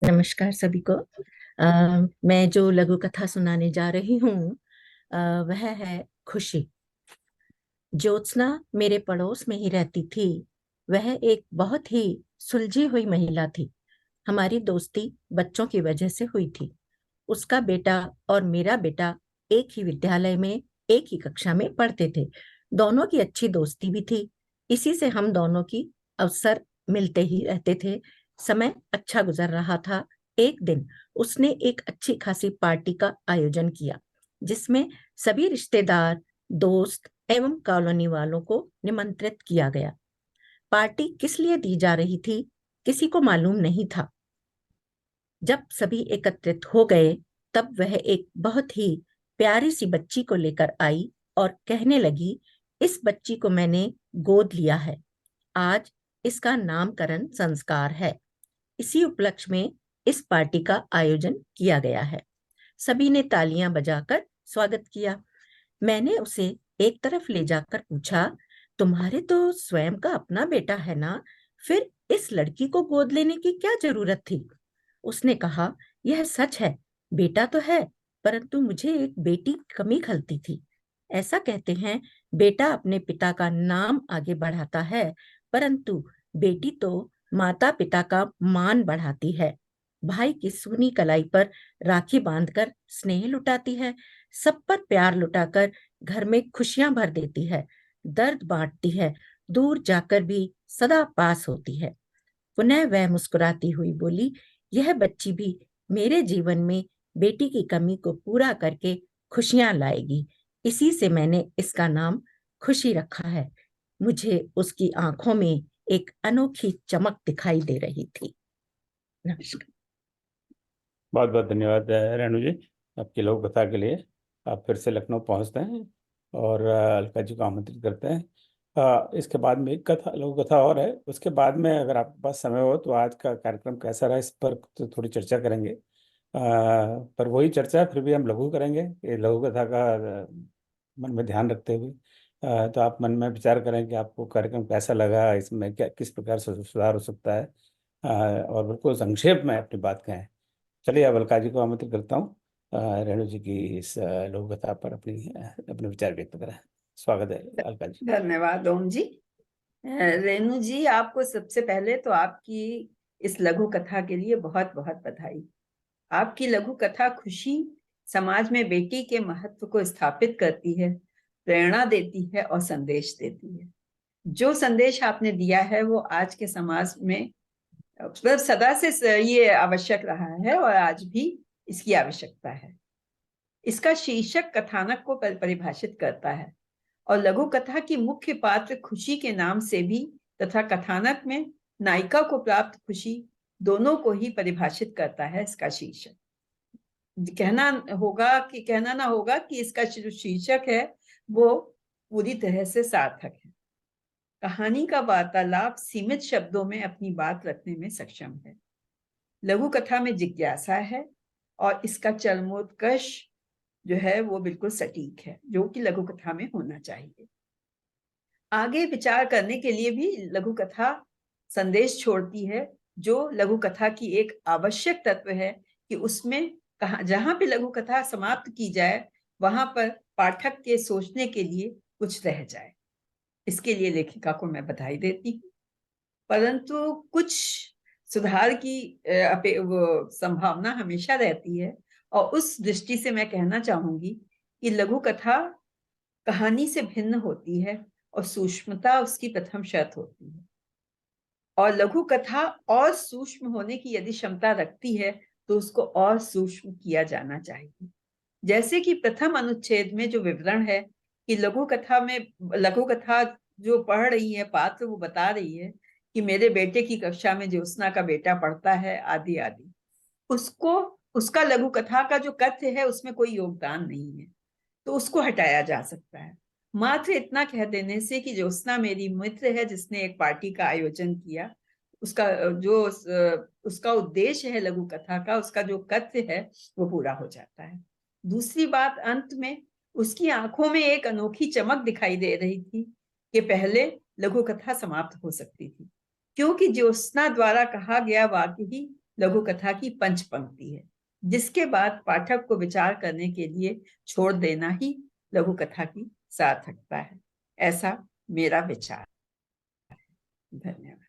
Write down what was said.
नमस्कार सभी को। मैं जो लघु कथा सुनाने जा रही हूँ वह है खुशी। ज्योत्सना मेरे पड़ोस में ही रहती थी। वह एक बहुत ही सुलझी हुई महिला थी। हमारी दोस्ती बच्चों की वजह से हुई थी। उसका बेटा और मेरा बेटा एक ही विद्यालय में, एक ही कक्षा में पढ़ते थे। दोनों की अच्छी दोस्ती भी थी। इसी से हम दोनों की अवसर मिलते ही रहते थे। समय अच्छा गुजर रहा था। एक दिन उसने एक अच्छी खासी पार्टी का आयोजन किया, जिसमें सभी रिश्तेदार, दोस्त एवं कॉलोनी वालों को निमंत्रित किया गया। पार्टी किस लिए दी जा रही थी, किसी को मालूम नहीं था। जब सभी एकत्रित हो गए, तब वह एक बहुत ही प्यारी सी बच्ची को लेकर आई और कहने लगी, इस बच्ची को मैंने गोद लिया है। आज इसका नामकरण संस्कार है। इसी उपलक्ष्य में इस पार्टी का आयोजन किया गया है। सभी ने तालियां बजाकर स्वागत किया। मैंने उसे एक तरफ ले जाकर पूछा, तुम्हारे तो स्वयं का अपना बेटा है ना, फिर इस लड़की को गोद लेने की क्या जरूरत थी? उसने कहा, यह सच है, बेटा तो है, परंतु मुझे एक बेटी की कमी खलती थी। ऐसा कहते हैं, बेटा अपने पिता का नाम आगे बढ़ाता है, परंतु बेटी तो माता पिता का मान बढ़ाती है। भाई की सूनी कलाई पर राखी बांधकर स्नेह लुटाती है, सब पर प्यार लुटाकर घर में खुशियां भर देती है, दर्द बांटती है, दूर जाकर भी सदा पास होती है। पुनः वह मुस्कुराती हुई बोली, यह बच्ची भी मेरे जीवन में बेटी की कमी को पूरा करके खुशियां लाएगी। इसी से मैंने इसका नाम खुशी रखा है। मुझे उसकी आंखों में एक अनोखी चमक दिखाई दे रही थी। नमस्कार। बहुत बहुत धन्यवाद रेणु जी, आपकी लोक कथा के लिए। आप फिर से लखनऊ पहुंचते हैं और अलका जी को आमंत्रित करते हैं। इसके बाद में एक कथा, लोक कथा और है। उसके बाद में अगर आपके पास समय हो तो आज का कार्यक्रम कैसा रहा इस पर तो थोड़ी चर्चा करेंगे। पर वही चर्चा फिर भी हम लघु करेंगे, ये लघु कथा का मन में ध्यान रखते हुए। तो आप मन में विचार करें कि आपको कार्यक्रम कैसा लगा, इसमें क्या किस प्रकार से सुधार हो सकता है। और बिल्कुल संक्षेप में अपनी बात कहें। चलिए, अब अलका जी को आमंत्रित करता हूँ रेणु जी की इस लोक कथा पर अपने विचार व्यक्त करें। स्वागत है अलका जी। धन्यवाद ओम जी। रेणु जी, आपको सबसे पहले तो आपकी इस लघु कथा के लिए बहुत बहुत बधाई। आपकी लघु कथा खुशी समाज में बेटी के महत्व को स्थापित करती है, प्रेरणा देती है और संदेश देती है। जो संदेश आपने दिया है वो आज के समाज में मतलब सदा से ये आवश्यक रहा है और आज भी इसकी आवश्यकता है। इसका शीर्षक कथानक को परिभाषित करता है और लघु कथा की मुख्य पात्र खुशी के नाम से भी तथा कथानक में नायिका को प्राप्त खुशी दोनों को ही परिभाषित करता है इसका शीर्षक। कहना ना होगा कि इसका जो शीर्षक है वो पूरी तरह से सार्थक है। कहानी का वार्तालाप सीमित शब्दों में अपनी बात रखने में सक्षम है। लघु कथा में जिज्ञासा है और इसका चरमोत्कर्ष जो है वो बिल्कुल सटीक है, जो कि लघु कथा में होना चाहिए। आगे विचार करने के लिए भी लघु कथा संदेश छोड़ती है, जो लघु कथा की एक आवश्यक तत्व है कि उसमें जहां पे लघु कथा समाप्त की जाए वहां पर पाठक के सोचने के लिए कुछ रह जाए। इसके लिए लेखिका को मैं बधाई देती हूँ, परंतु कुछ सुधार की संभावना हमेशा रहती है। और उस दृष्टि से मैं कहना चाहूंगी कि लघु कथा कहानी से भिन्न होती है और सूक्ष्मता उसकी प्रथम शर्त होती है। और लघु कथा और सूक्ष्म होने की यदि क्षमता रखती है तो उसको और सूक्ष्म किया जाना चाहिए। जैसे कि प्रथम अनुच्छेद में जो विवरण है कि लघु कथा जो पढ़ रही है पात्र, वो बता रही है कि मेरे बेटे की कक्षा में ज्योत्सना का बेटा पढ़ता है आदि आदि। उसको उसका लघु कथा का जो कथ्य है उसमें कोई योगदान नहीं है, तो उसको हटाया जा सकता है। मात्र इतना कह देने से कि ज्योत्सना मेरी मित्र है जिसने एक पार्टी का आयोजन किया, उसका उद्देश्य है लघु कथा का, उसका जो कथ्य है वो पूरा हो जाता है। दूसरी बात, अंत में उसकी आंखों में एक अनोखी चमक दिखाई दे रही थी कि पहले लघु कथा समाप्त हो सकती थी, क्योंकि ज्योत्सना द्वारा कहा गया वाक्य ही लघु कथा की पंच पंक्ति है, जिसके बाद पाठक को विचार करने के लिए छोड़ देना ही लघु कथा की सार्थकता है। ऐसा मेरा विचार है। धन्यवाद।